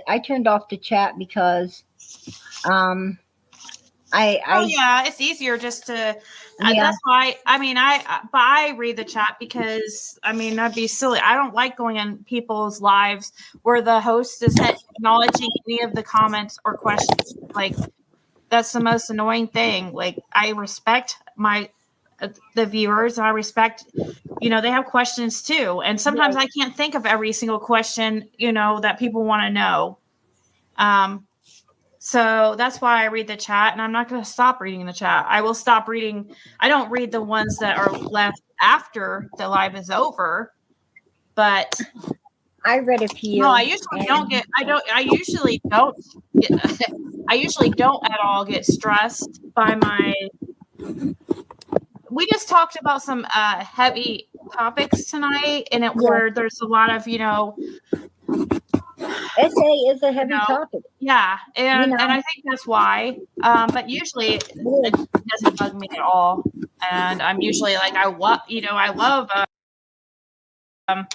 I turned off the chat because um Oh I yeah, it's easier just to. yeah. That's why. I mean, but I read the chat because I mean that'd be silly. I don't like going in people's lives where the host isn't acknowledging any of the comments or questions. Like that's the most annoying thing. Like I respect my the viewers, and I respect. They have questions too, and sometimes Right. I can't think of every single question that people want to know. Um, so that's why I read the chat, and I'm not going to stop reading the chat. I will stop reading. I don't read the ones that are left after the live is over, but I read a no, I few usually don't and get. I don't. I usually don't get. I usually don't at all get stressed by my. We just talked about some heavy topics tonight, and yeah, where there's a lot of SA is a heavy topic. yeah, You and I know, think that's why. But usually it it doesn't bug me at all, and I'm usually like I love um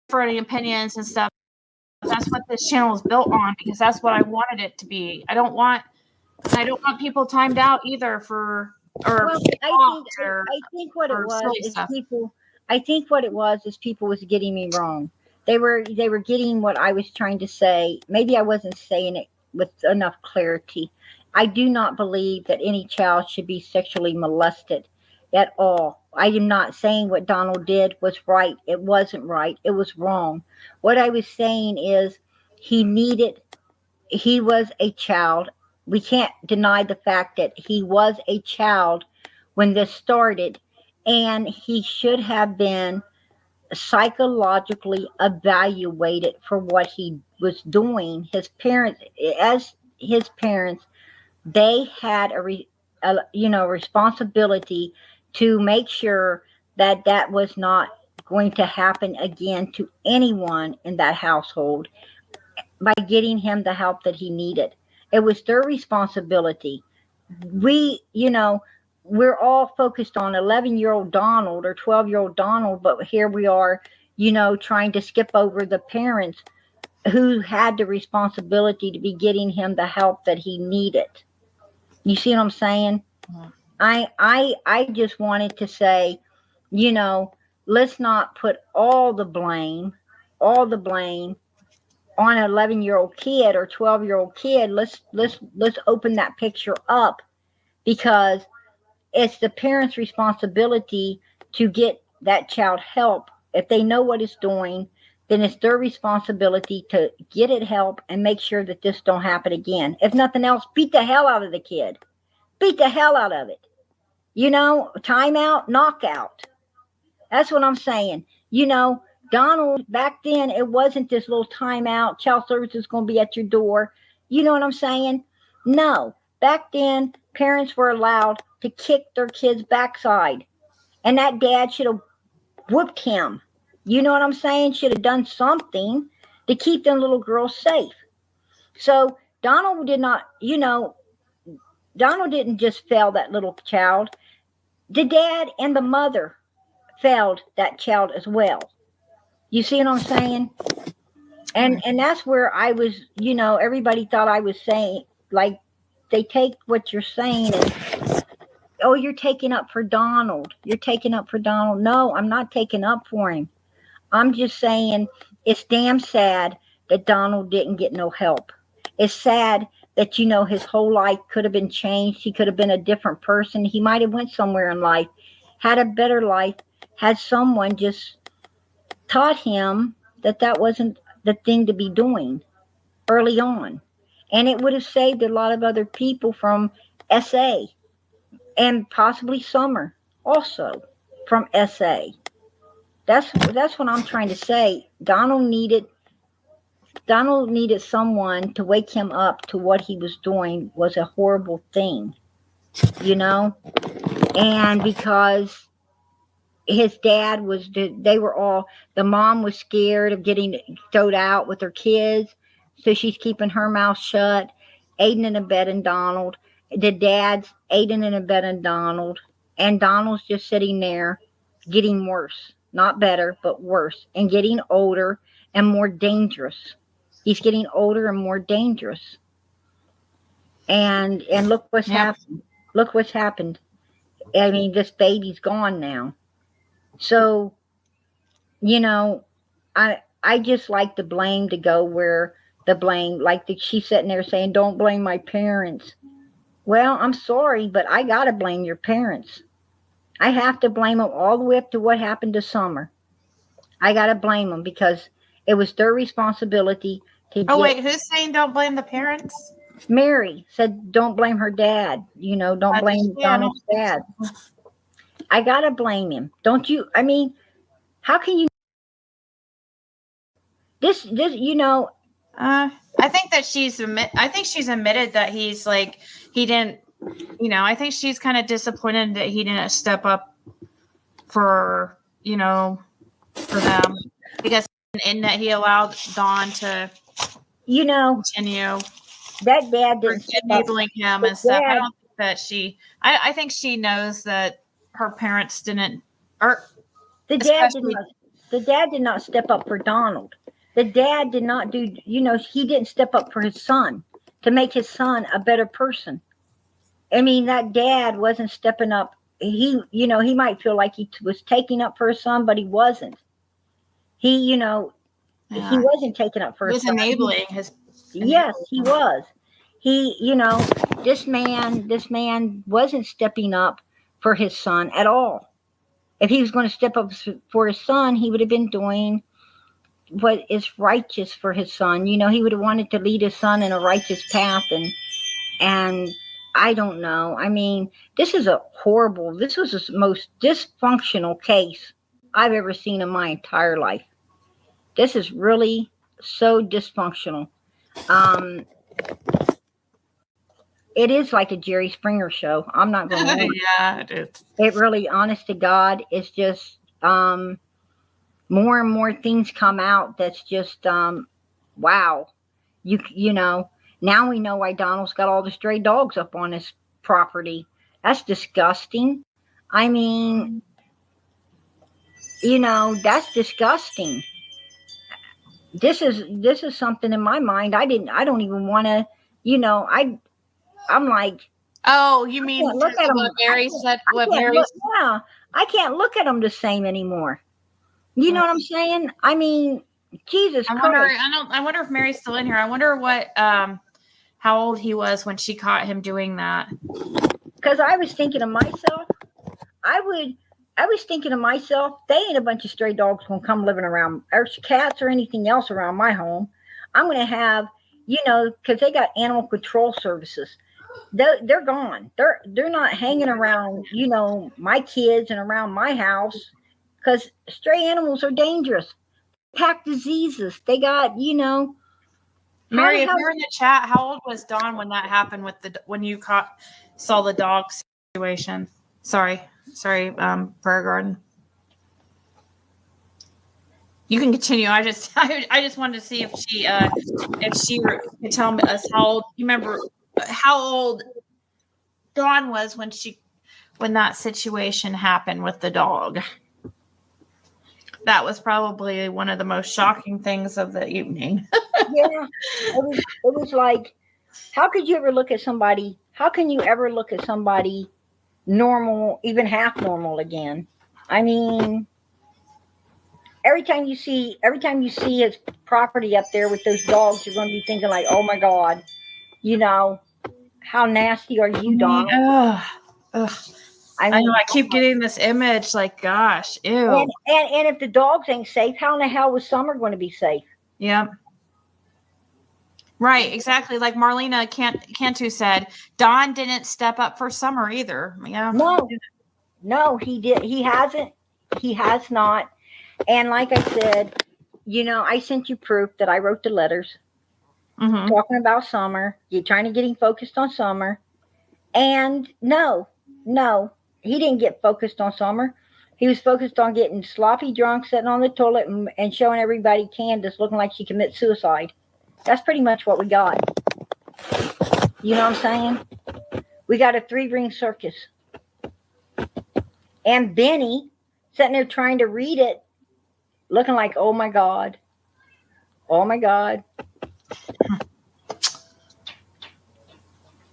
for any opinions and stuff. That's what this channel is built on because that's what I wanted it to be. I don't want people timed out either for or well, blocked or I think what it for was silly is stuff. people. I think what it was is people was getting me wrong. They were getting what I was trying to say. Maybe I wasn't saying it with enough clarity. I do not believe that any child should be sexually molested at all. I am not saying what Donald did was right. It wasn't right. It was wrong. What I was saying is he needed he was a child. We can't deny the fact that he was a child when this started, and he should have been psychologically evaluated for what he was doing. As his parents, they had a responsibility to make sure that that was not going to happen again to anyone in that household by getting him the help that he needed. It was their responsibility. We're all focused on 11-year-old Donald or 12-year-old Donald, but here we are, trying to skip over the parents who had the responsibility to be getting him the help that he needed. You see what I'm saying? Mhm. I just wanted to say, you know, let's not put all the blame on an 11-year-old kid or 12-year-old kid. Let's open that picture up because it's the parents' responsibility to get that child help. If they know what it's doing, then it's their responsibility to get it help and make sure that this don't happen again. If nothing else, beat the hell out of the kid. Beat the hell out of it. Timeout, knockout. That's what I'm saying. Donald, back then, it wasn't this little timeout. Child service is going to be at your door. You know what I'm saying? No. Back then, parents were allowed to kick their kid's backside. And that dad should have whooped him. You know what I'm saying? Should have done something to keep them little girls safe. So Donald did not, Donald didn't just fail that little child. The dad and the mother failed that child as well. You see what I'm saying? And that's where I was, everybody thought I was saying, like, they take what you're saying and, oh, you're taking up for Donald. You're taking up for Donald. No, I'm not taking up for him. I'm just saying it's damn sad that Donald didn't get no help. It's sad that, his whole life could have been changed. He could have been a different person. He might have went somewhere in life, had a better life, had someone just taught him that that wasn't the thing to be doing early on. And it would have saved a lot of other people from SA and possibly Summer also from SA. That's what I'm trying to say. Donald needed someone to wake him up to what he was doing was a horrible thing, you know? And because his dad they were all, the mom was scared of getting thrown out with her kids, so she's keeping her mouth shut, aiding and abetting Donald. The dad's aiding and abetting Donald, and Donald's just sitting there getting worse, not better, but worse, and getting older and more dangerous. He's getting older and more dangerous. And look what's happened. Look what's happened. I mean, this baby's gone now. So, you know, I just like the blame to go where the blame, like she's sitting there saying, don't blame my parents. Well, I'm sorry, but I got to blame your parents. I have to blame them all the way up to what happened to Summer. I got to blame them because it was their responsibility to get. Oh, wait, who's saying don't blame the parents? Mary said, don't blame her dad. You know, don't blame Donald's dad. I got to blame him. Don't you? I mean, how can you? This, you know. I think that she's admitted that he's like, he didn't, you know, I think she's kind of disappointed that he didn't step up for, you know, for them, because in that he allowed Dawn to, you know, continue that dad didn't enabling him and stuff. I don't think that I think she knows that her parents didn't, or the dad did not step up for Donald. The dad did not do, you know, he didn't step up for his son to make his son a better person. I mean, that dad wasn't stepping up. He, you know, he might feel like he was taking up for his son, but he wasn't. He, you know, he wasn't taking up for his son. He was enabling his. Yes, he was. He, you know, this man wasn't stepping up for his son at all. If he was going to step up for his son, he would have been doing what is righteous for his son. You know, he would have wanted to lead his son in a righteous path, and I don't know. I mean, this was the most dysfunctional case I've ever seen in my entire life. This is really so dysfunctional. It is like a Jerry Springer show. I'm not going to lie. Yeah, it is. It really, honest to God, it's just more and more things come out that's just wow. You know, now we know why Donald's got all the stray dogs up on his property. That's disgusting. I mean, you know, that's disgusting. This is something in my mind. I don't even want to, you know, I'm like, oh, you mean look at what Mary said? What Mary? Yeah, I can't look at them the same anymore. You know what I'm saying? I mean, Jesus Christ. I wonder if Mary's still in here. I wonder what how old he was when she caught him doing that. Because I was thinking to myself, they ain't a bunch of stray dogs gonna come living around, or cats or anything else around my home. I'm gonna have, you know, because they got animal control services. They're gone. They're not hanging around, you know, my kids and around my house, because stray animals are dangerous. They pack diseases. They got, you know. Mary, if you're in the chat, how old was Dawn when that happened when you saw the dog situation? Sorry, Prayer Garden. You can continue. I just wanted to see if she could tell us how old. You remember how old Dawn was when that situation happened with the dog? That was probably one of the most shocking things of the evening. Yeah, it was like, how could you ever look at somebody? How can you ever look at somebody normal, even half normal again? I mean, every time you see his property up there with those dogs, you're going to be thinking like, oh my God, you know, how nasty are you, Donald? Ugh. I know. I keep getting this image, like, gosh, ew. And if the dogs ain't safe, how in the hell was Summer going to be safe? Yeah. Right, exactly. Like Marlena Cantu said, Don didn't step up for Summer either. Yeah. No, he did. He hasn't. He has not. And like I said, you know, I sent you proof that I wrote the letters talking about Summer. You're trying to get him focused on Summer. And no, he didn't get focused on Summer. He was focused on getting sloppy drunk, sitting on the toilet and showing everybody Candace looking like she committed suicide. That's pretty much what we got. You know what I'm saying? We got a 3-ring circus. And Benny sitting there trying to read it looking like, oh my God. Oh my God.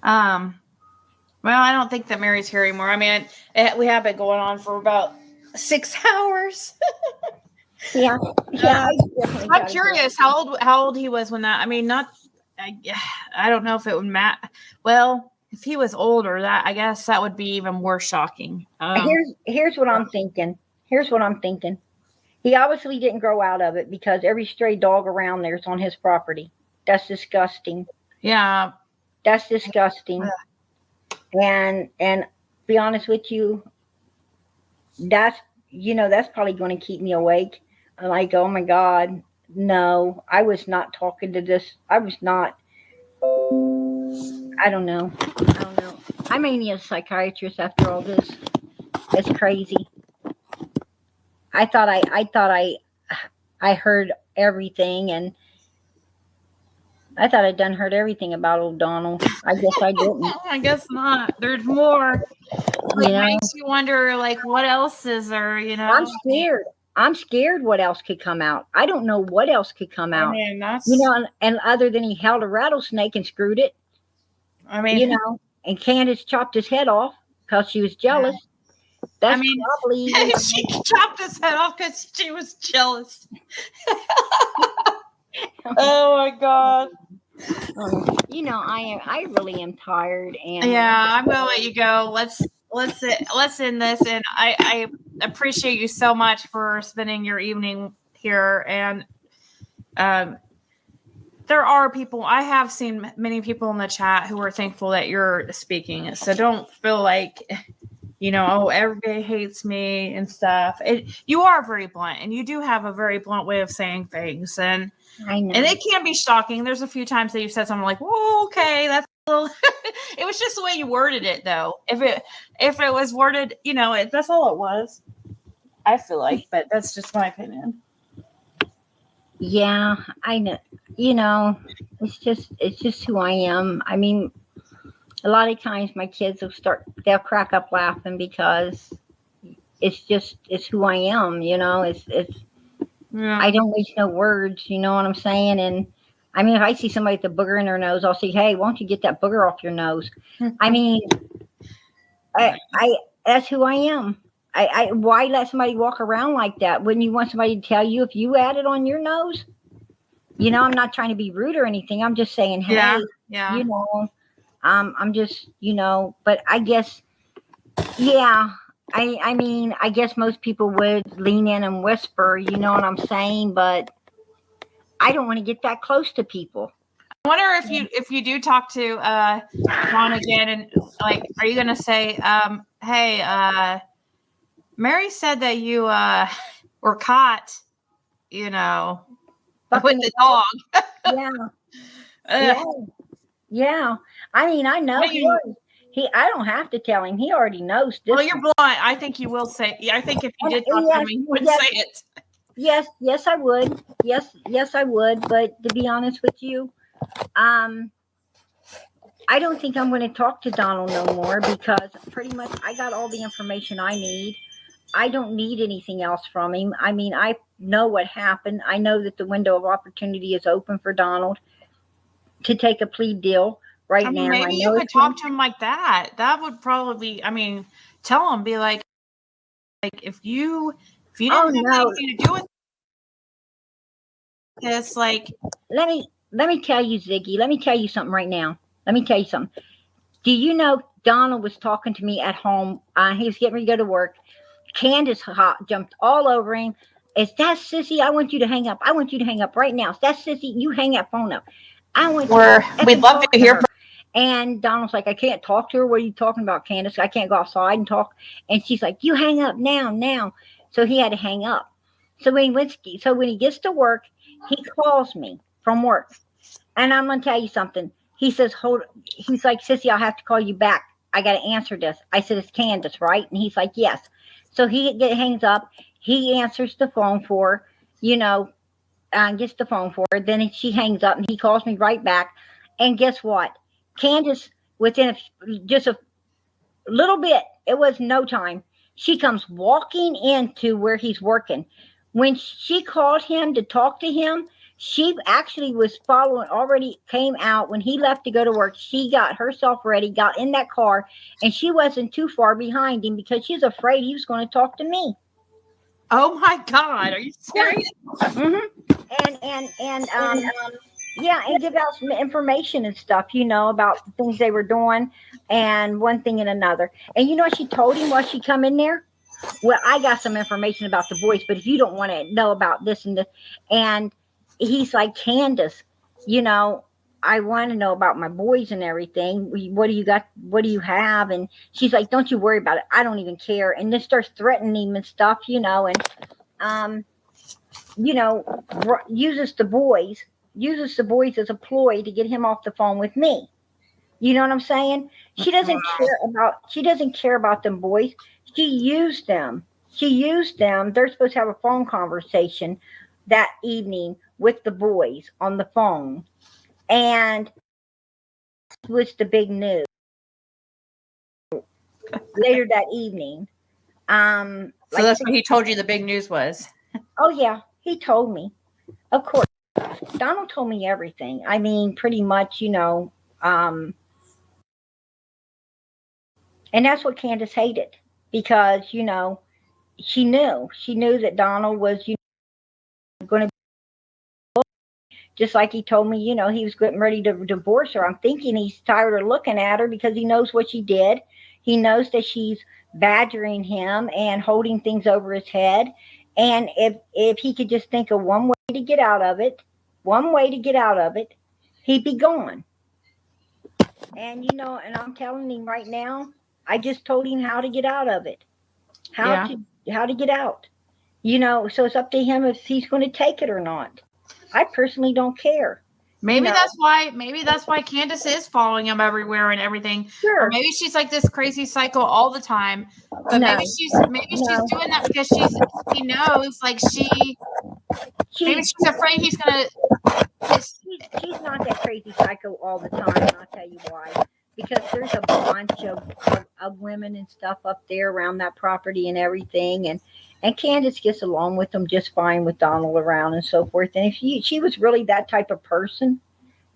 Well, I don't think that Mary's here anymore. I mean, we have been going on for about 6 hours. Yeah. Yeah. I'm curious how old he was when that. I mean, not. I don't know if it would matter. Well, if he was older, that I guess that would be even more shocking. Here's what I'm thinking. Here's what I'm thinking. He obviously didn't grow out of it because every stray dog around there is on his property. That's disgusting. Yeah. That's disgusting. And be honest with you, that's that's probably going to keep me awake. I'm like, oh my God, no, I was not talking to this. I was not. I don't know. I don't know. I may need a psychiatrist after all this. It's crazy. I heard everything, and I thought I'd done heard everything about old Donald. I guess I didn't. I guess not. There's more. Like, You know, makes you wonder, like, what else is there? I'm scared. I'm scared what else could come out. I don't know what else could come I out. mean, that's. And other than he held a rattlesnake and screwed it, I mean, and Candace chopped his head off because she was jealous. That's probably she chopped his head off because she was jealous. Oh my God. I really am tired, and yeah, I'm gonna let you go. Let's end this, and I appreciate you so much for spending your evening here. And there are people, I have seen many people in the chat who are thankful that you're speaking. So don't feel like, oh, everybody hates me and stuff. You are very blunt, and you do have a very blunt way of saying things, and I know. And it can be shocking. There's a few times that you've said something like, "Whoa, okay, that's a little." It was just the way you worded it, though. If it was worded, that's all it was. I feel like, but that's just my opinion. Yeah, I know. It's just who I am. I mean, a lot of times my kids they'll crack up laughing because it's who I am. It's Yeah. I don't waste no words. You know what I'm saying? And I mean, if I see somebody with a booger in their nose, I'll say, "Hey, why don't you get that booger off your nose?" I mean, I that's who I am. Why let somebody walk around like that? Wouldn't you want somebody to tell you if you had it on your nose? I'm not trying to be rude or anything. I'm just saying, hey, yeah. I'm just, but I guess, yeah. I mean, I guess most people would lean in and whisper, you know what I'm saying? But I don't want to get that close to people. I wonder if you do talk to John again, and like, are you gonna say, hey, Mary said that you were caught, with the dog. Yeah. Yeah. I mean, I know I don't have to tell him. He already knows this. Well, you're blunt. I think you will say. I think if you did talk to him, you would say it. Yes, I would. Yes, I would. But to be honest with you, I don't think I'm going to talk to Donald no more because pretty much I got all the information I need. I don't need anything else from him. I mean, I know what happened. I know that the window of opportunity is open for Donald to take a plea deal right now. Maybe you could talk to him like that. That would probably be, tell him, be like if you didn't have anything to do with this, like, let me tell you, Ziggy, let me tell you something right now. Let me tell you something. Do you know Donald was talking to me at home? He was getting ready to go to work. Candace jumped all over him. Is that Sissy? I want you to hang up. I want you to hang up right now. Is that Sissy? You hang that phone up. We'd love to hear from. And Donald's like, I can't talk to her. What are you talking about, Candace? I can't go outside and talk. And she's like, you hang up now. So he had to hang up. So when he gets to work, he calls me from work. And I'm going to tell you something. He says, he's like, Sissy, I'll have to call you back. I got to answer this. I said, it's Candace, right? And he's like, yes. So he hangs up. He answers the phone for her, gets the phone for her. Then she hangs up and he calls me right back. And guess what? Candace, within just a little bit, it was no time, she comes walking into where he's working When she called him to talk to him, she actually was following, already came out when he left to go to work. She got herself ready, got in that car, and she wasn't too far behind him because she's afraid he was going to talk to me. Oh my God, are you Yeah. serious? And yeah, and give out some information and stuff, about the things they were doing, and one thing and another. And you know what she told him while she come in there? Well, I got some information about the boys, but if you don't want to know about this and this, and he's like, Candace, you know, I want to know about my boys and everything. What do you got? What do you have? And she's like, don't you worry about it. I don't even care. And then starts threatening him and stuff, and um, uses the boys as a ploy to get him off the phone with me. You know what I'm saying? She doesn't care about them boys. She used them. She used them. They're supposed to have a phone conversation that evening with the boys on the phone. And was the big news later that evening. So that's what he told you the big news was. Oh yeah, he told me. Of course. Donald told me everything. I mean, pretty much, and that's what Candace hated because, she knew that Donald was, going to, just like he told me, he was getting ready to divorce her. I'm thinking he's tired of looking at her because he knows what she did. He knows that she's badgering him and holding things over his head. And if he could just think of one way to get out of it, he'd be gone. And I'm telling him right now, I just told him how to get out of it. How to get out. So it's up to him if he's going to take it or not. I personally don't care. Maybe that's why Candace is following him everywhere and everything. Sure. Or maybe she's like this crazy psycho all the time. But No. maybe she's doing that because she knows like maybe she's afraid he's gonna She's not that crazy psycho all the time, and I'll tell you why. Because there's a bunch of women and stuff up there around that property and everything, and Candace gets along with them just fine with Donald around and so forth. And if she was really that type of person,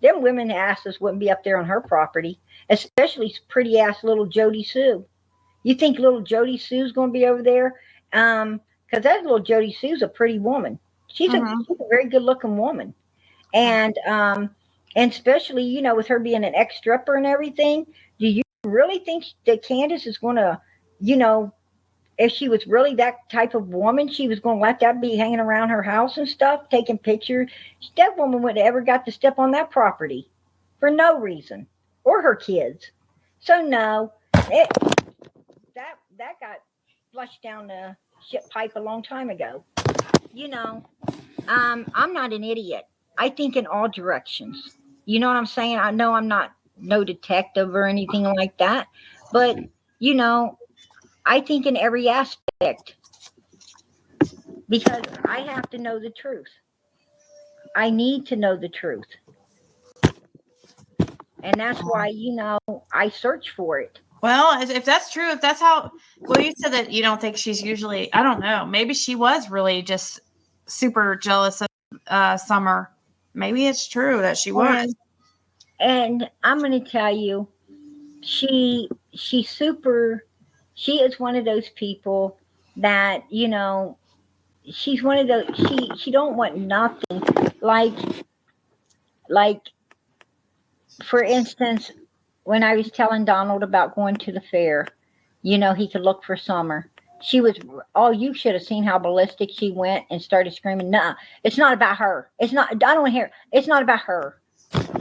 them women asses wouldn't be up there on her property, especially pretty ass little Jody Sue. You think little Jody Sue's going to be over there? Because that little Jody Sue's a pretty woman. She's a very good looking woman, and especially with her being an ex stripper and everything. Do you really think that Candace is going to, if she was really that type of woman, she was going to let that be hanging around her house and stuff, taking pictures? That woman would have ever got to step on that property for no reason, or her kids. So no, that got flushed down the ship pipe a long time ago. I'm not an idiot. I think in all directions. You know what I'm saying? I know I'm not no detective or anything like that, but I think in every aspect because I have to know the truth. I need to know the truth. And that's why, I search for it. Well, if that's true, if that's how, well, you said that you don't think she's usually, I don't know, maybe she was really just super jealous of Summer. Maybe it's true that she was. And I'm going to tell you, she is one of those people that, she's one of those, she don't want nothing. Like, for instance, when I was telling Donald about going to the fair, he could look for Summer. She was, oh, you should have seen how ballistic she went and started screaming, nah, it's not about her. It's not, I don't want to hear, it's not about her.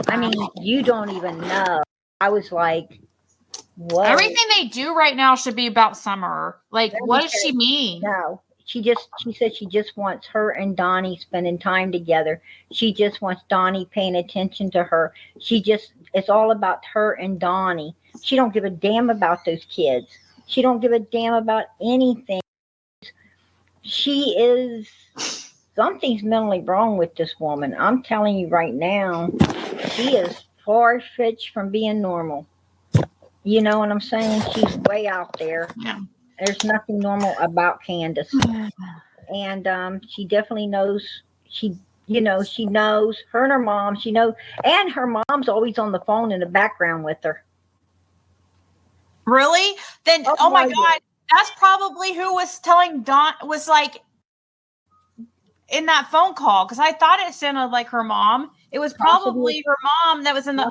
I mean, you don't even know. I was like, what? Everything they do right now should be about Summer. Like, what does she mean? No, she said she just wants her and Donnie spending time together. She just wants Donnie paying attention to her. It's all about her and Donnie. She don't give a damn about those kids. She don't give a damn about anything. Something's mentally wrong with this woman. I'm telling you right now, she is far-fetched from being normal. You know what I'm saying? She's way out there. Yeah. There's nothing normal about Candace. and she definitely knows. She knows her and her mom. She knows, and her mom's always on the phone in the background with her. Really? Then, Oh oh my my God, that's probably who was telling Dawn, was like in that phone call, because I thought it sounded like her mom. It was possibly, probably her mom that was in the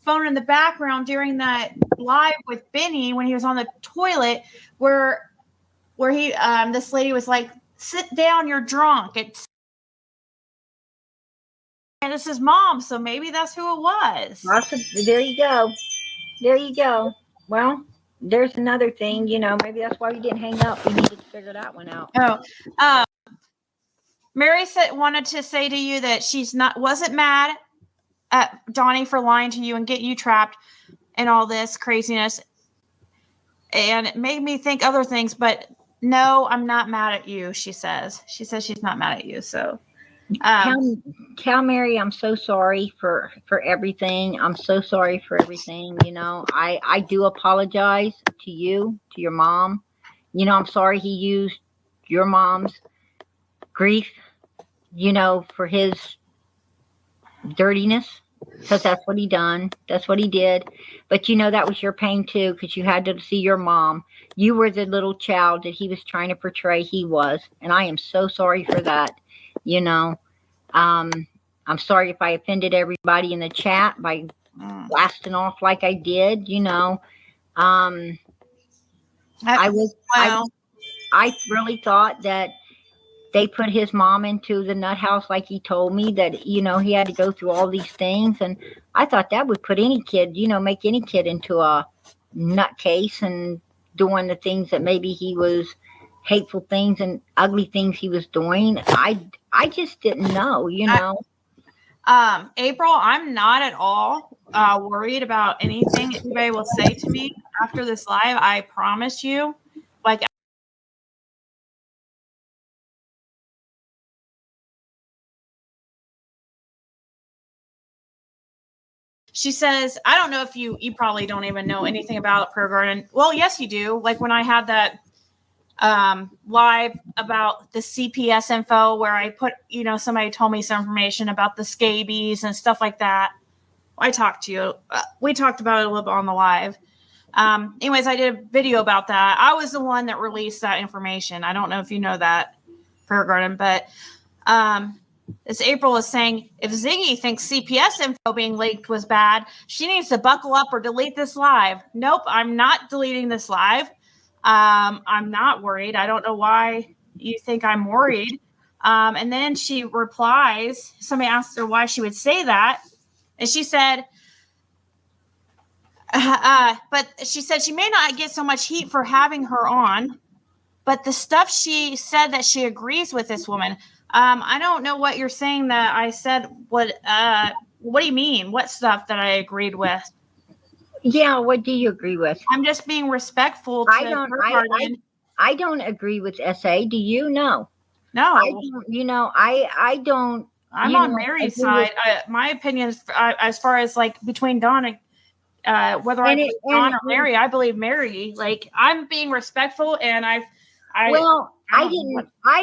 phone in the background during that live with Benny when he was on the toilet, where he this lady was like, "Sit down, you're drunk." It's and it's his mom, so maybe that's who it was. There you go. There you go. Well, there's another thing. Maybe that's why we didn't hang up. We needed to figure that one out. Oh, Mary wanted to say to you that wasn't mad at Donnie for lying to you and get you trapped and all this craziness. And it made me think other things, but no, I'm not mad at you, she says. She says she's not mad at you. So Tell Mary I'm so sorry for everything. I'm so sorry for everything. I do apologize to you, to your mom. I'm sorry he used your mom's grief, for his dirtiness, because that's what he done. That's what he did. But that was your pain too, because you had to see your mom. You were the little child that he was trying to portray he was, and I am so sorry for that. You know, I'm sorry if I offended everybody in the chat by blasting off like I did. I was I really thought that they put his mom into the nut house like he told me that he had to go through all these things, and I thought that would put any kid, make any kid into a nutcase and doing the things that maybe he was hateful things and ugly things he was doing. I just didn't know. April, I'm not at all worried about anything anybody will say to me after this live. I promise you. Like, she says, I don't know if you probably don't even know anything about Prayer Garden. Well, yes, you do. Like when I had that live about the CPS info where I put, somebody told me some information about the scabies and stuff like that. I talked to you. We talked about it a little bit on the live. Anyways, I did a video about that. I was the one that released that information. I don't know if you know that, Prayer Garden, but as April is saying, if Ziggy thinks CPS info being leaked was bad, she needs to buckle up or delete this live. Nope, I'm not deleting this live. I'm not worried. I don't know why you think I'm worried. And then she replies, somebody asked her why she would say that. And she said, but she said she may not get so much heat for having her on, but the stuff she said that she agrees with this woman. I don't know what you're saying that I said. What do you mean? What stuff that I agreed with? Yeah, what do you agree with? I'm just being respectful to I don't agree with SA. Do you? No. No. I don't. I'm on Mary's side. My opinion is, as far as like between Dawn and whether I believe Dawn or Mary, I believe Mary. Like, I'm being respectful, and I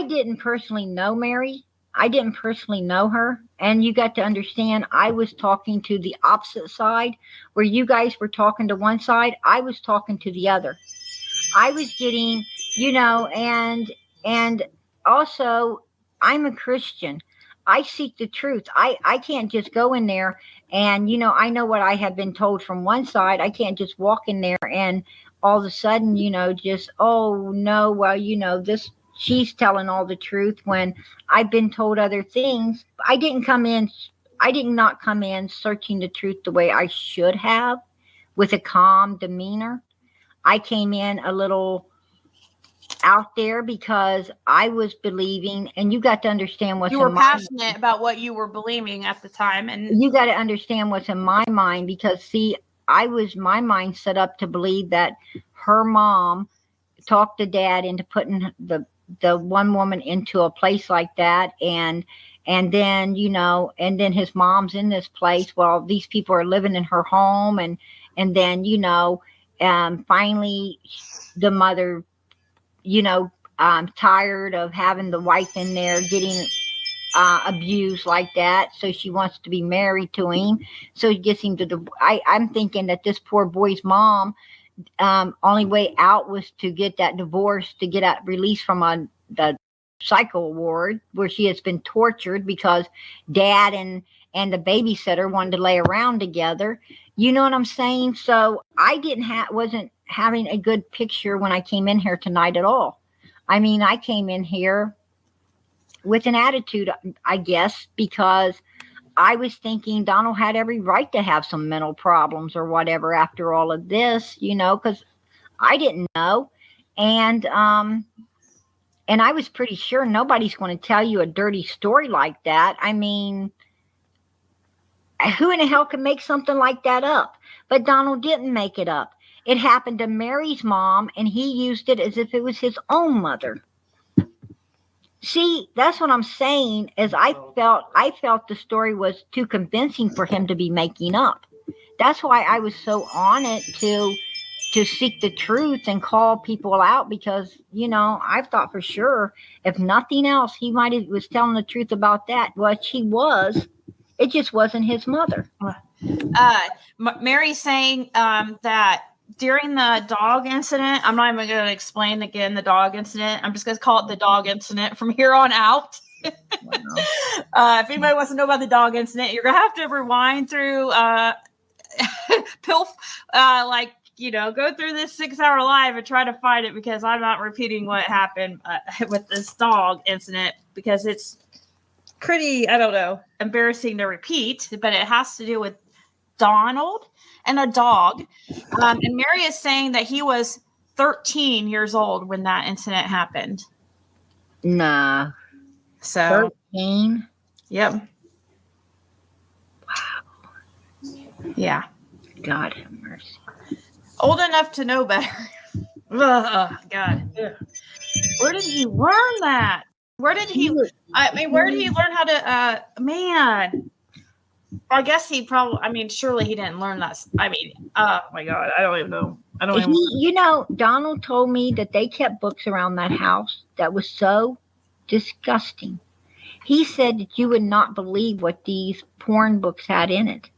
didn't personally know Mary. I didn't personally know her, and you got to understand, I was talking to the opposite side. Where you guys were talking to one side, I was talking to the other. I was getting, and also, I'm a Christian. I seek the truth. I can't just go in there and, I know what I have been told from one side. I can't just walk in there and all of a sudden, just, oh no, well, this, she's telling all the truth when I've been told other things. I did not come in searching the truth the way I should have, with a calm demeanor. I came in a little out there because I was believing, and you got to understand what's you were passionate about what you were believing at the time, and you got to understand what's in my mind, because see, my mind set up to believe that her mom talked the dad into putting the one woman into a place like that, and then and then his mom's in this place while these people are living in her home, and then finally the mother tired of having the wife in there getting abused like that. So she wants to be married to him. So he gets him to. I'm thinking that this poor boy's mom, only way out was to get that divorce, to get out released from the psycho ward where she has been tortured because dad and the babysitter wanted to lay around together. You know what I'm saying? So I wasn't having a good picture when I came in here tonight at all. I mean, I came in here with an attitude, I guess, because I was thinking Donald had every right to have some mental problems or whatever after all of this, because I didn't know. And I was pretty sure nobody's going to tell you a dirty story like that. I mean, who in the hell can make something like that up? But Donald didn't make it up. It happened to Mary's mom, and he used it as if it was his own mother. See, that's what I'm saying. Is I felt the story was too convincing for him to be making up. That's why I was so on it to seek the truth and call people out, because I thought for sure, if nothing else, he might have was telling the truth about that, which he was. It just wasn't his mother. Mary's saying that during the dog incident, I'm not even going to explain again the dog incident. I'm just going to call it the dog incident from here on out. Wow. If anybody wants to know about the dog incident, you're going to have to rewind through go through this 6-hour live and try to find it, because I'm not repeating what happened with this dog incident, because it's pretty, I don't know, embarrassing to repeat, but it has to do with Donald and a dog. And Mary is saying that he was 13 years old when that incident happened. Nah. So 13? Yep. Wow. Yeah. God have mercy. Old enough to know better. Oh, God. Ugh. Where did he learn that? Where did he learn how to, man. I guess he probably, surely he didn't learn that. Oh my God. I don't even know. Donald told me that they kept books around that house that was so disgusting. He said that you would not believe what these porn books had in it.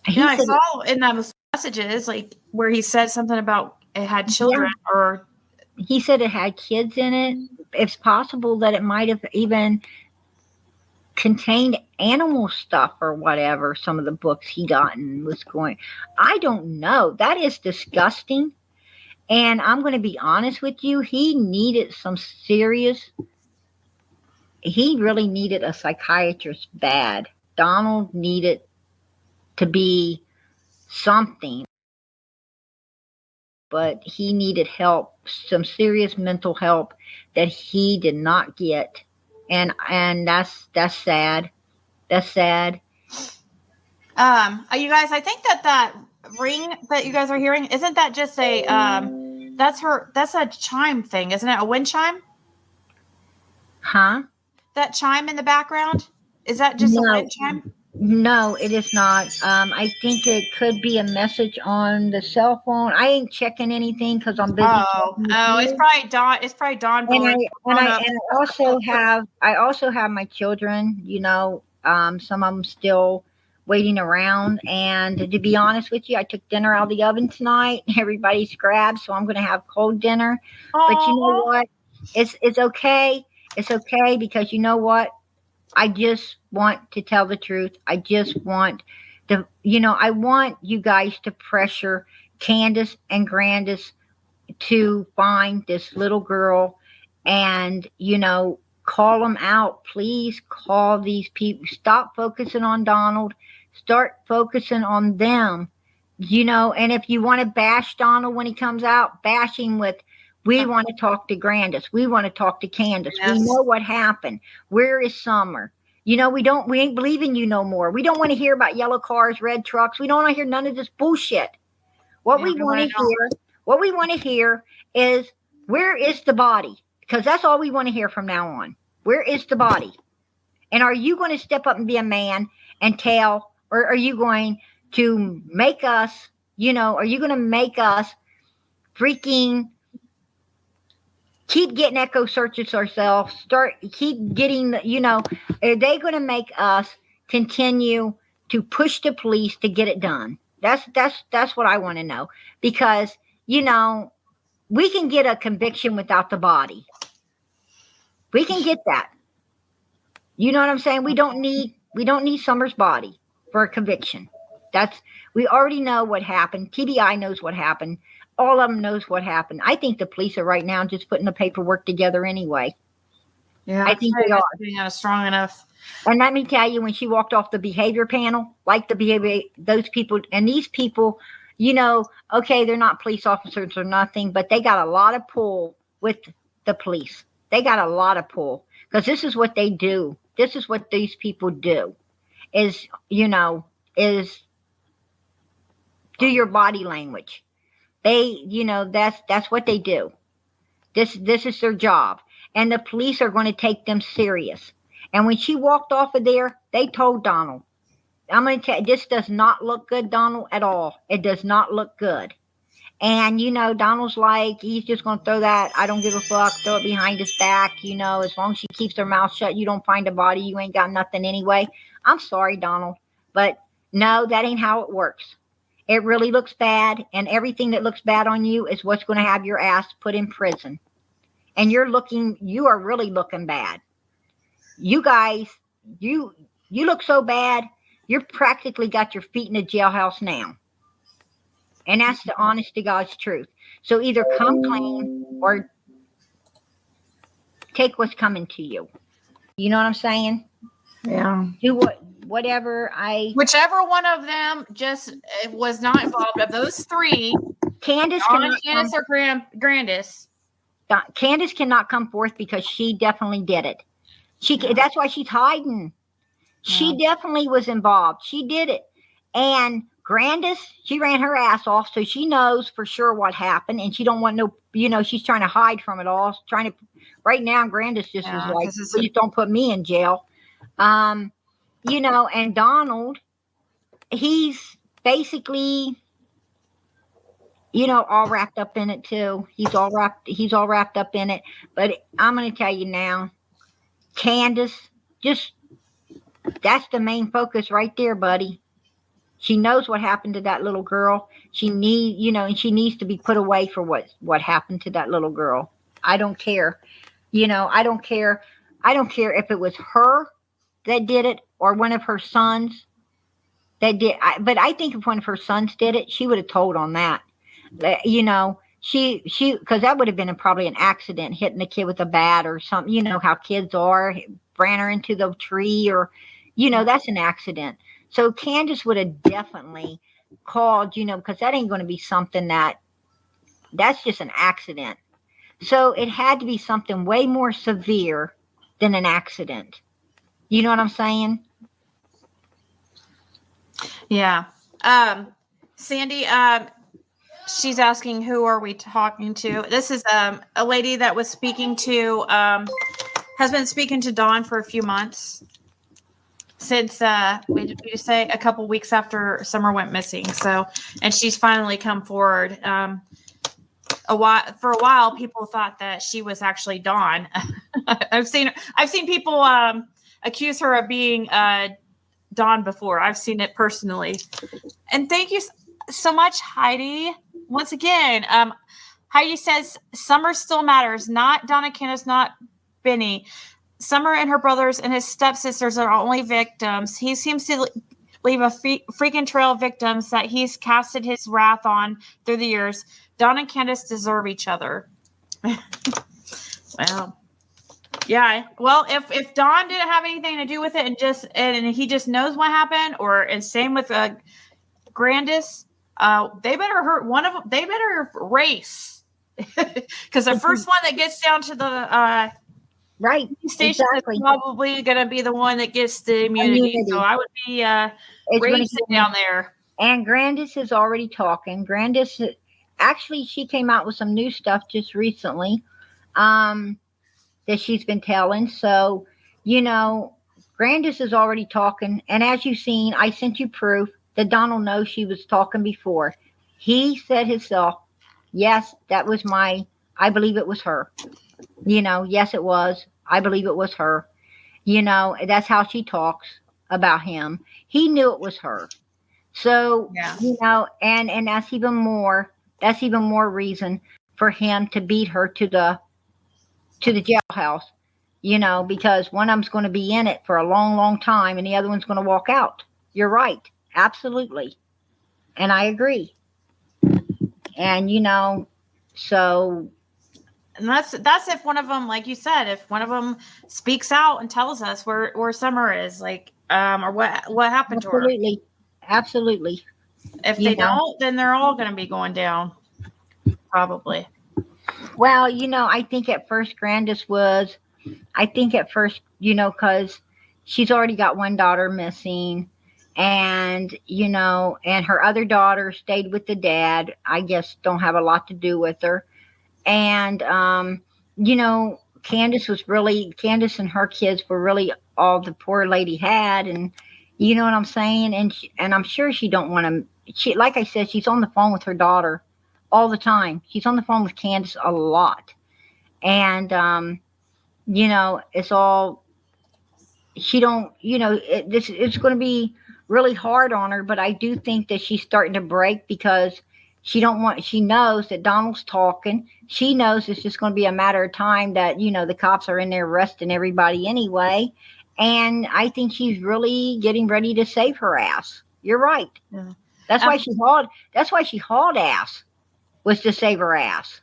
I saw in those messages, like, where he said something about it had children, or he said it had kids in it. It's possible that it might have even contained animal stuff or whatever. Some of the books he gotten was going. I don't know. That is disgusting. And I'm going to be honest with you. He needed some serious. He really needed a psychiatrist bad. Donald needed to be something, but he needed help, some serious mental help that he did not get. And that's sad. That's sad. You guys, I think that ring that you guys are hearing, isn't that just a that's a chime thing, isn't it? A wind chime? Huh? That chime in the background? Is that just a wind chime? No, it is not. I think it could be a message on the cell phone. I ain't checking anything because I'm busy. It's probably Dawn. It's probably Dawn. I also have my children. Some of them still waiting around. And to be honest with you, I took dinner out of the oven tonight. Everybody's grabbed, so I'm going to have cold dinner. Aww. But you know what? It's okay. It's okay, because you know what? I just want to tell the truth. I just want I want you guys to pressure Candace and Grandis to find this little girl and, call them out. Please call these people. Stop focusing on Donald. Start focusing on them. And if you want to bash Donald when he comes out, bash him with, we want to talk to Grandis. We want to talk to Candace. Yes. We know what happened. Where is Summer? We ain't believing you no more. We don't want to hear about yellow cars, red trucks. We don't want to hear none of this bullshit. What we want to hear is, where is the body? Because that's all we want to hear from now on. Where is the body? And are you going to step up and be a man and tell, or are you going to make us, are you going to make us freaking keep getting echo searches ourselves. Keep getting, are they going to make us continue to push the police to get it done? That's what I want to know, because we can get a conviction without the body. We can get that. You know what I'm saying? We don't need Summer's body for a conviction. We already know what happened. TBI knows what happened. All of them knows what happened. I think the police are right now just putting the paperwork together anyway. Yeah, I think they are. Being strong enough. And let me tell you, when she walked off the behavior panel, like the behavior, those people and these people, okay, they're not police officers or nothing, but they got a lot of pull with the police. They got a lot of pull, because this is what they do. This is what these people do, is do your body language. They, that's what they do. This is their job. And the police are going to take them serious. And when she walked off of there, they told Donald, I'm going to tell you, this does not look good, Donald, at all. It does not look good. And, Donald's like, he's just going to throw that, I don't give a fuck, throw it behind his back. As long as she keeps her mouth shut, you don't find a body, you ain't got nothing anyway. I'm sorry, Donald, but no, that ain't how it works. It really looks bad, and everything that looks bad on you is what's going to have your ass put in prison. And you are really looking bad. You guys, you look so bad, you're practically got your feet in the jailhouse now. And that's the honest to God's truth. So either come clean or take what's coming to you. You know what I'm saying? Yeah. Do whatever whichever one of them just was not involved. Of those three, K.N.S. or Grandis. K.N.S. cannot come forth because she definitely did it. That's why she's hiding. She definitely was involved. She did it. And Grandis, she ran her ass off, so she knows for sure what happened, and she don't want she's trying to hide from it all. Right now, Grandis just is like, please don't put me in jail. And Donald, he's basically, all wrapped up in it too. He's all wrapped up in it. But I'm going to tell you now, Candace, that's the main focus right there, buddy. She knows what happened to that little girl. She needs to be put away for what happened to that little girl. I don't care. I don't care. I don't care if it was her that did it or one of her sons that did. But I think if one of her sons did it, she would have told on that. She because that would have been probably an accident, hitting the kid with a bat or something. You know how kids are, ran her into the tree, or that's an accident. So Candace would have definitely called, because that ain't going to be something that's just an accident. So it had to be something way more severe than an accident. You know what I'm saying? Yeah. Sandy, she's asking, who are we talking to? This is a lady that was speaking to, has been speaking to Dawn for a few months. Since we just say a couple weeks after Summer went missing. So, and she's finally come forward. For a while, people thought that she was actually Dawn. I've seen people accuse her of being Dawn before. I've seen it personally. And thank you so much, Heidi. Once again, Heidi says Summer still matters. Not Donna K.N.S, not Benny. Summer and her brothers and his stepsisters are only victims. He seems to leave a freaking trail of victims that he's casted his wrath on through the years. Dawn and Candace deserve each other. Well, yeah. Well, if Dawn didn't have anything to do with it and he just knows what happened, and same with Grandis, they better hurt one of them. They better race, because the first one that gets down to the right station is probably going to be the one that gets the immunity. So I would be racing down there. And Grandis is already talking. Grandis, actually, she came out with some new stuff just recently that she's been telling. So, Grandis is already talking. And as you've seen, I sent you proof that Donald knows she was talking before. He said himself, yes, that was I believe it was her. Yes, it was. I believe it was her. That's how she talks about him. He knew it was her. So, Yeah. and that's even more reason for him to beat her to the jailhouse, because one of them's going to be in it for a long, long time and the other one's going to walk out. You're right. Absolutely. And I agree. And, so And that's if one of them, like you said, if one of them speaks out and tells us where Summer is, like, or what happened to her. absolutely, absolutely, If you they know. don't, then they're all going to be going down, probably. Well, I think at first, because she's already got one daughter missing, and her other daughter stayed with the dad. I guess don't have a lot to do with her. And, Candace and her kids were really all the poor lady had. And you know what I'm saying? And I'm sure she don't want to, like I said, she's on the phone with her daughter all the time. She's on the phone with Candace a lot. And, it's all she don't this it's going to be really hard on her, but I do think that she's starting to break because she knows that Donald's talking. She knows it's just going to be a matter of time that the cops are in there arresting everybody anyway. And I think she's really getting ready to save her ass. You're right. Yeah. that's why she hauled that's why she hauled ass, was to save her ass.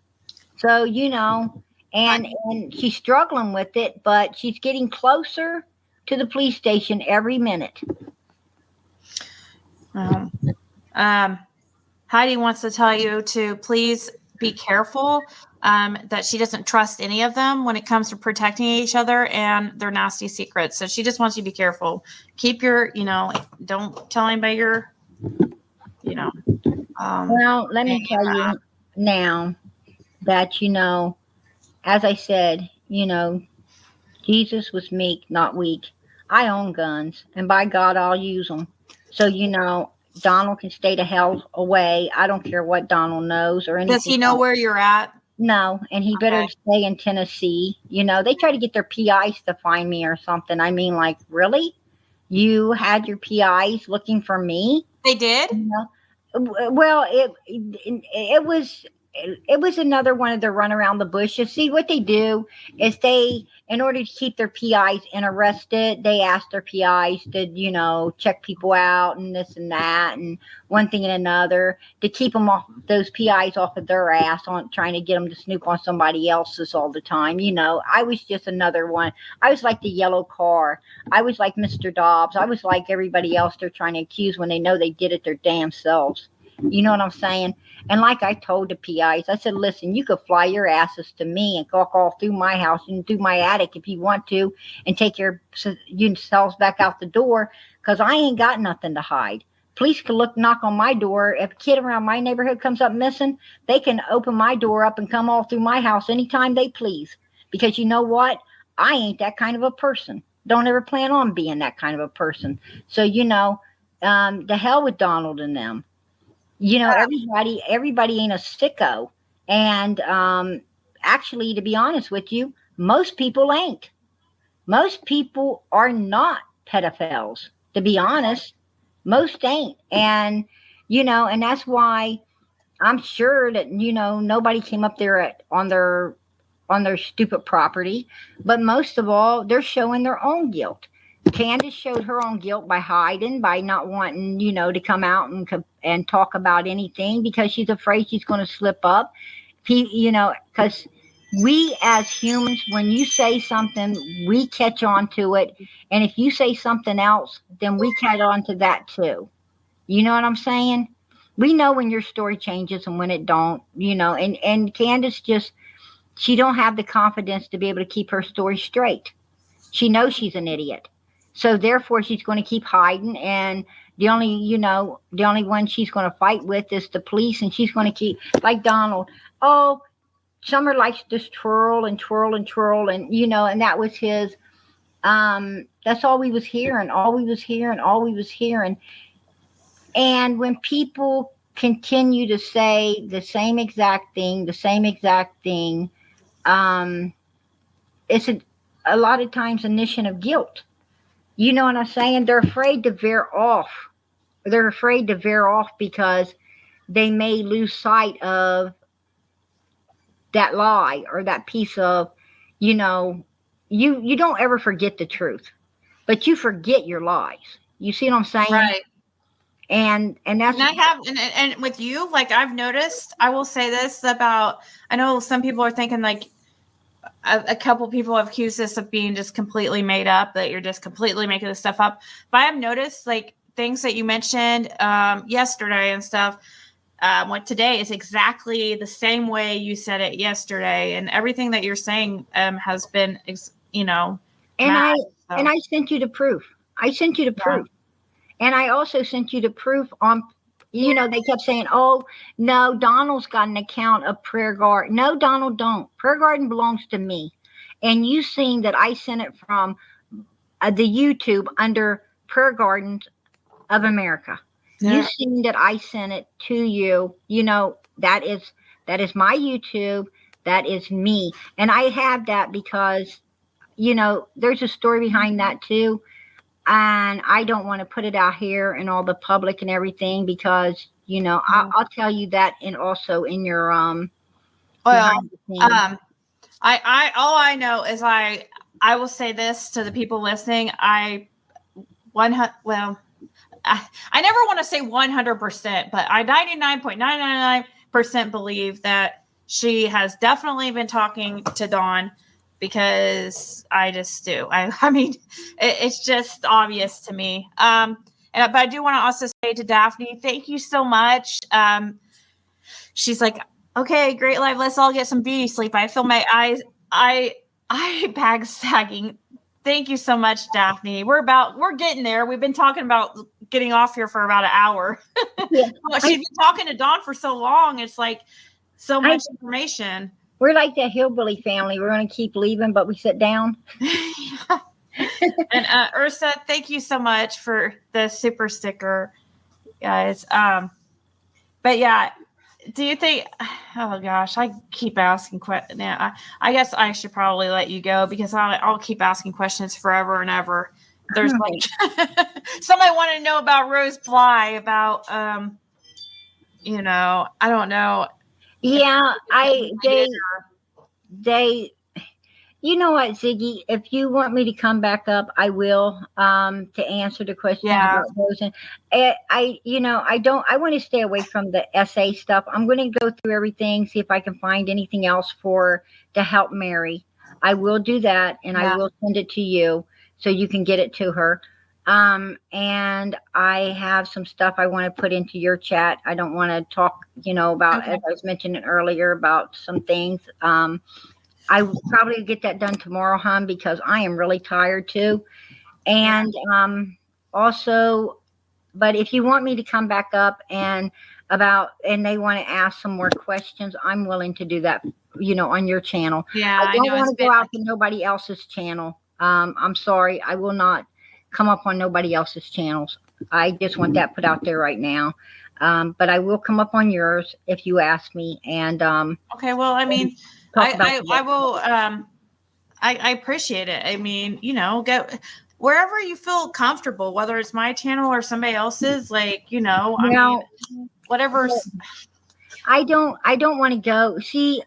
So, and she's struggling with it, but she's getting closer to the police station every minute. Um, um, Heidi wants to tell you to please be careful, that she doesn't trust any of them when it comes to protecting each other and their nasty secrets. So she just wants you to be careful. Keep your, don't tell anybody your, you know, Well, let any me tell of that. you now that, as I said, Jesus was meek, not weak. I own guns, and by God, I'll use them. So, Donald can stay the hell away. I don't care what Donald knows or Does anything he know else. where you're at? No, and he better Okay. stay in Tennessee. They try to get their PIs to find me or something. I mean, like, really? You had your PIs looking for me? They did? Well, it was another one of their run around the bushes. See, what they do is in order to keep their PIs interested, they ask their PIs to, check people out and this and that and one thing and another to keep them off those PIs off of their ass on trying to get them to snoop on somebody else's all the time. I was just another one. I was like the yellow car. I was like Mr. Dobbs. I was like everybody else they're trying to accuse when they know they did it their damn selves. You know what I'm saying? And like I told the PIs, I said, listen, you could fly your asses to me and gawk all through my house and through my attic if you want to and take yourselves back out the door because I ain't got nothing to hide. Police can knock on my door. If a kid around my neighborhood comes up missing, they can open my door up and come all through my house anytime they please. Because you know what? I ain't that kind of a person. Don't ever plan on being that kind of a person. So, the hell with Donald and them. Everybody ain't a sicko. And actually, to be honest with you, most people ain't. Most people are not pedophiles, to be honest. Most ain't. And that's why I'm sure that, nobody came up there on their stupid property. But most of all, they're showing their own guilt. Candace showed her own guilt by hiding, by not wanting, to come out and talk about anything because she's afraid she's going to slip up. Because we as humans, when you say something, we catch on to it, and if you say something else, then we catch on to that too. You know what I'm saying? We know when your story changes and when it don't. And Candace just she don't have the confidence to be able to keep her story straight. She knows she's an idiot. So therefore she's going to keep hiding and the only one she's going to fight with is the police and she's going to keep like Donald. Oh, Summer likes to just twirl and twirl and twirl and that was his that's all we was hearing, all we was hearing, all we was hearing. And when people continue to say the same exact thing, um it's a lot of times a mission of guilt. You know what I'm saying? They're afraid to veer off. They're afraid to veer off because they may lose sight of that lie or that piece of, you know, you don't ever forget the truth, but you forget your lies. You see what I'm saying? Right. And that's And I have, and with you, like I've noticed, I will say this about, I know some people are thinking like a couple people have accused this of being just completely made up, that you're just completely making this stuff up. But I have noticed like things that you mentioned yesterday and stuff. What today is exactly the same way you said it yesterday, and everything that you're saying has been, and matched. I So and I sent you the proof. I sent you the yeah, proof. And I also sent you the proof on, they kept saying, oh, no, Donald's got an account of Prayer Garden. No, Donald don't. Prayer Garden belongs to me. And you seen that I sent it from the YouTube under Prayer Gardens of America. You yeah, seen that I sent it to you. That is my YouTube. That is me. And I have that because, there's a story behind that too, and I don't want to put it out here in all the public and everything because I'll tell you that, and also in your well, behind the scenes. um, I all I know is I will say this to the people listening. Well, I never want to say 100%, but I 99.999% believe that she has definitely been talking to Dawn, because I just do. I mean, it's just obvious to me. But I do want to also say to Daphne, thank you so much. She's like, okay, great live. Let's all get some beauty sleep. I feel my eyes, I bag sagging. Thank you so much, Daphne. We're getting there. We've been talking about getting off here for about an hour. Yeah, She's been talking to Dawn for so long. It's like so I much information. we're like that hillbilly family. We're going to keep leaving, but we sit down. And Ursa, thank you so much for the super sticker, guys. But yeah, do you think? Oh gosh, I keep asking questions. Now, I guess I should probably let you go, because I'll keep asking questions forever and ever. There's like somebody wanted to know about Rose Bly, about I don't know. Yeah, I Related or- they you know what, Ziggy? If you want me to come back up, I will, to answer the questions Yeah. about those. And I don't. I want to stay away from the essay stuff. I'm going to go through everything, see if I can find anything else to help Mary. I will do that, and I Yeah. will send it to you so you can get it to her. And I have some stuff I want to put into your chat. I don't want to talk, about, Okay. as I was mentioning earlier, about some things. I will probably get that done tomorrow, hon, because I am really tired too. And also, but if you want me to come back up and they want to ask some more questions, I'm willing to do that, on your channel. Yeah, I I don't know want it's to been. go out to nobody else's channel. I'm sorry, I will not come up on nobody else's channels. I just want that put out there right now. But I will come up on yours if you ask me, and Okay. Well, I mean, talk about I will. I appreciate it. I mean, go wherever you feel comfortable, whether it's my channel or somebody else's. Like, I mean, now. whatever's. I don't want to go. See,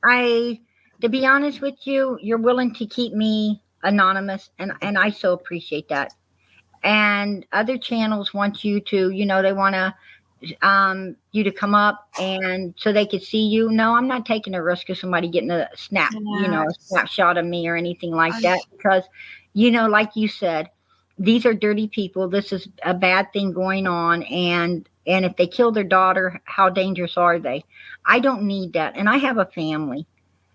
to be honest with you, you're willing to keep me anonymous, and I so appreciate that. And other channels want you to, they want to you to come up and so they could see you. No, I'm not taking a risk of somebody getting a Yeah, a snapshot of me or anything like that, because like you said, these are dirty people. This is a bad thing going on, and if they kill their daughter, how dangerous are they? I don't need that, and I have a family.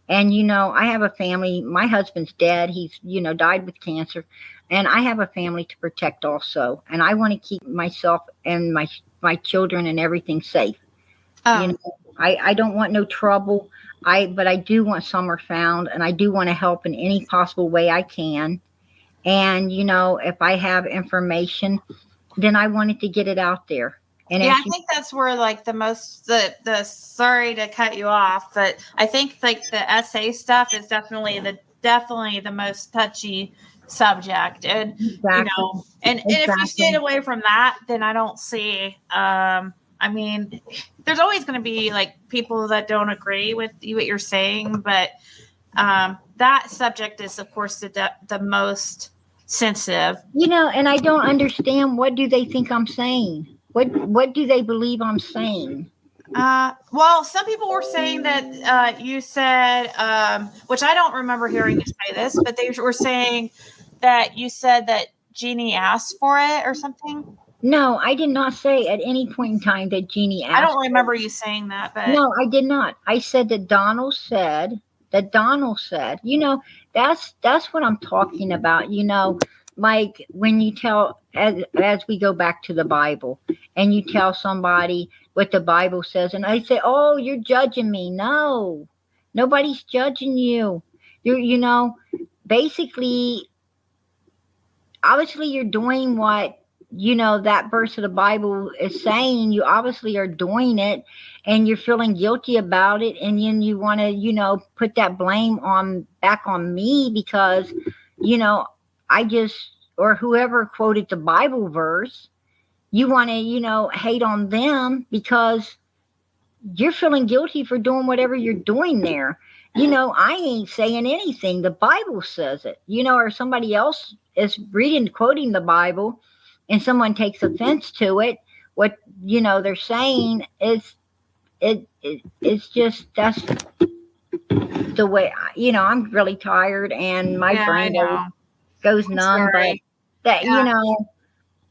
And I have a family. My husband's dead. He's died with cancer, and I have a family to protect also. And I want to keep myself and my children and everything safe. You um, know, I don't want no trouble. But I do want Summer found, and I do want to help in any possible way I can. And if I have information, then I wanted to get it out there. And yeah, as I think that's where like the sorry to cut you off, but I think like the essay stuff is definitely definitely the most touchy subject. And, Exactly. and if you stayed Exactly. away from that, then I don't see, I mean, there's always going to be like people that don't agree with you, what you're saying, but that subject is, of course, the most sensitive. And I don't understand, what do they think I'm saying? What do they believe I'm saying? Well, some people were saying that you said, which I don't remember hearing you say this, but they were saying that you said that Jeannie asked for it or something. No, I did not say at any point in time that Jeannie I asked don't for remember it. you saying that, but No, I did not. I said that Donald said, that's what I'm talking about. Like when you tell, as we go back to the Bible, and you tell somebody what the Bible says, and I say, oh, you're judging me. No, nobody's judging you. Basically, obviously you're doing what that verse of the Bible is saying. You obviously are doing it, and you're feeling guilty about it, and then you want to put that blame on back on me because you know I just, or whoever quoted the Bible verse, you want to hate on them because you're feeling guilty for doing whatever you're doing there. I ain't saying anything. The Bible says it, or somebody else is reading, quoting the Bible, and someone takes offense to it. What, they're saying is, it's just, that's the way, I'm really tired and my yeah, I brain know. goes I'm numb, but sorry. that, Yeah,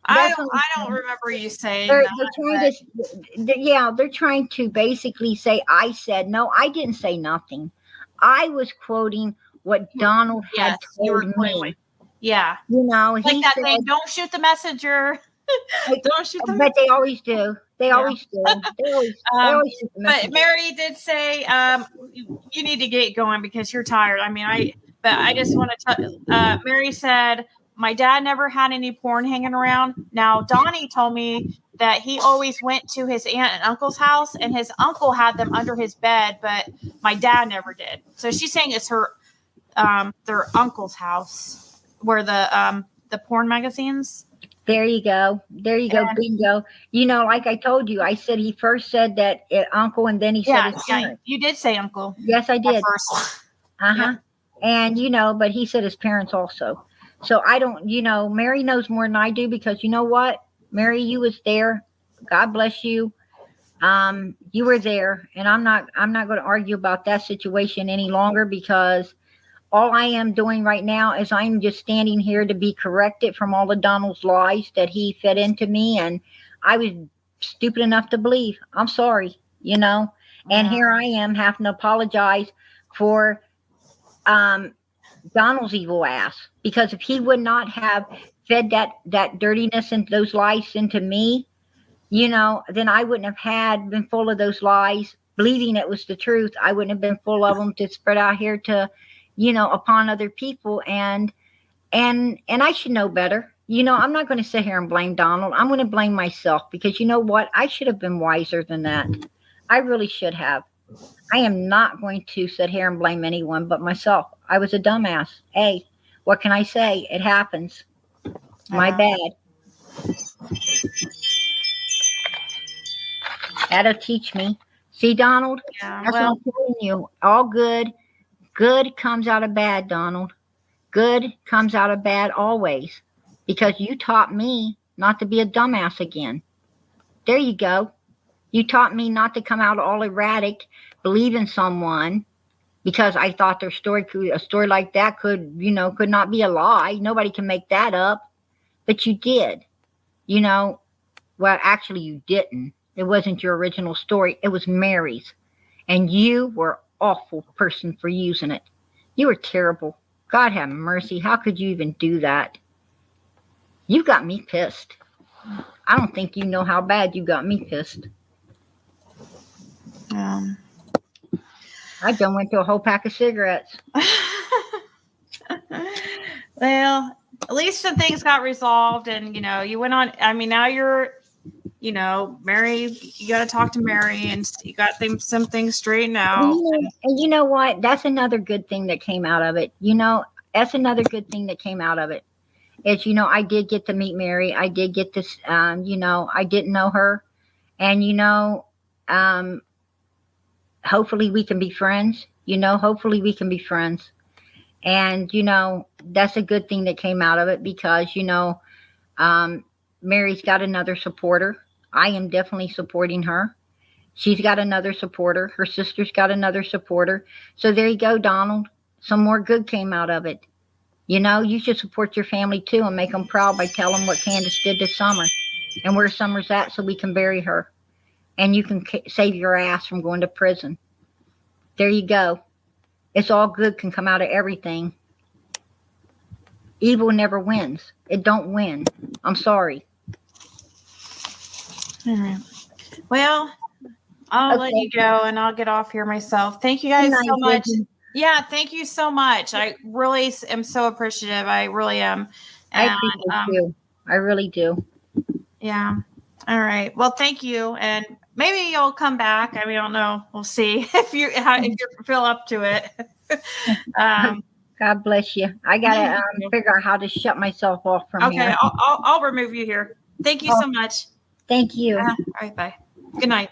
that's what I'm I don't saying. remember you saying They're, that, they're trying but to, yeah, they're trying to basically say I said. No, I didn't say nothing. I was quoting what Donald had yes, you were told quoting me. yeah, like He that said, thing. Don't shoot the messenger. Don't shoot the but they always do. They yeah. always do. They Um, always shoot the but messenger. Mary did say, you need to get going because you're tired. I mean, but I just want to tell, Mary said, my dad never had any porn hanging around. Now, Donnie told me that he always went to his aunt and uncle's house and his uncle had them under his bed, but my dad never did. So she's saying it's their uncle's house where the porn magazines. There you go. There you go. And Bingo. Like I told you, I said he first said that uncle, and then he said yeah, his yeah, parents. you did say uncle Yes, I at did. first. Yep. Uh-huh. And but he said his parents also. So I don't, Mary knows more than I do because you know what? Mary, you was there. God bless you. You were there, and I'm not going to argue about that situation any longer because all I am doing right now is I'm just standing here to be corrected from all of Donald's lies that he fed into me, and I was stupid enough to believe. I'm sorry, and Yeah. here I am having to apologize for um, Donald's evil ass, because if he would not have fed that dirtiness and those lies into me, then I wouldn't have been full of those lies, believing it was the truth. I wouldn't have been full of them to spread out here to, upon other people, and I should know better. I'm not going to sit here and blame Donald. I'm going to blame myself because you know what? I should have been wiser than that. I really should have. I am not going to sit here and blame anyone but myself. I was a dumbass. Hey, what can I say? It happens. My Yeah. bad. That'll teach me. See, Donald, Yeah. that's what Well, I'm telling you. All good comes out of bad, Donald. Good comes out of bad always. Because you taught me not to be a dumbass again. There you go. You taught me not to come out all erratic, believe in someone because I thought a story like that could not be a lie. Nobody can make that up. But you did. You know, well, actually, you didn't. It wasn't your original story. It was Mary's. And you were an awful person for using it. You were terrible. God have mercy. How could you even do that? You got me pissed. I don't think you know how bad you got me pissed. um, I done went through a whole pack of cigarettes. well, at least some things got resolved, and you went on. I mean, now you're you know, Mary, you got to talk to Mary, and you got some things straightened out. And you know what? That's another good thing that came out of it. That's another good thing that came out of it. Is, I did get to meet Mary. I did get this, I didn't know her. And, um, hopefully we can be friends. Hopefully we can be friends. And, that's a good thing that came out of it because, Mary's got another supporter. I am definitely supporting her. She's got another supporter. Her sister's got another supporter. So there you go, Donald. Some more good came out of it. You should support your family too and make them proud by telling them what K.N.S did this summer and where Summer's at so we can bury her. And you can save your ass from going to prison. There you go. It's all good can come out of everything. Evil never wins. It don't win. I'm sorry. All right. Well, I'll let you go and I'll get off here myself. Thank you guys so much. Ziggy. Yeah, thank you so much. I really am so appreciative. I really am. And, I appreciate you. I really do. Yeah. All right. Well, thank you. And maybe you'll come back. I mean, I don't know. We'll see if you feel up to it. God bless you. I gotta figure out how to shut myself off from here. Okay, I'll remove you here. Thank you so much. Thank you. All right, bye. Good night.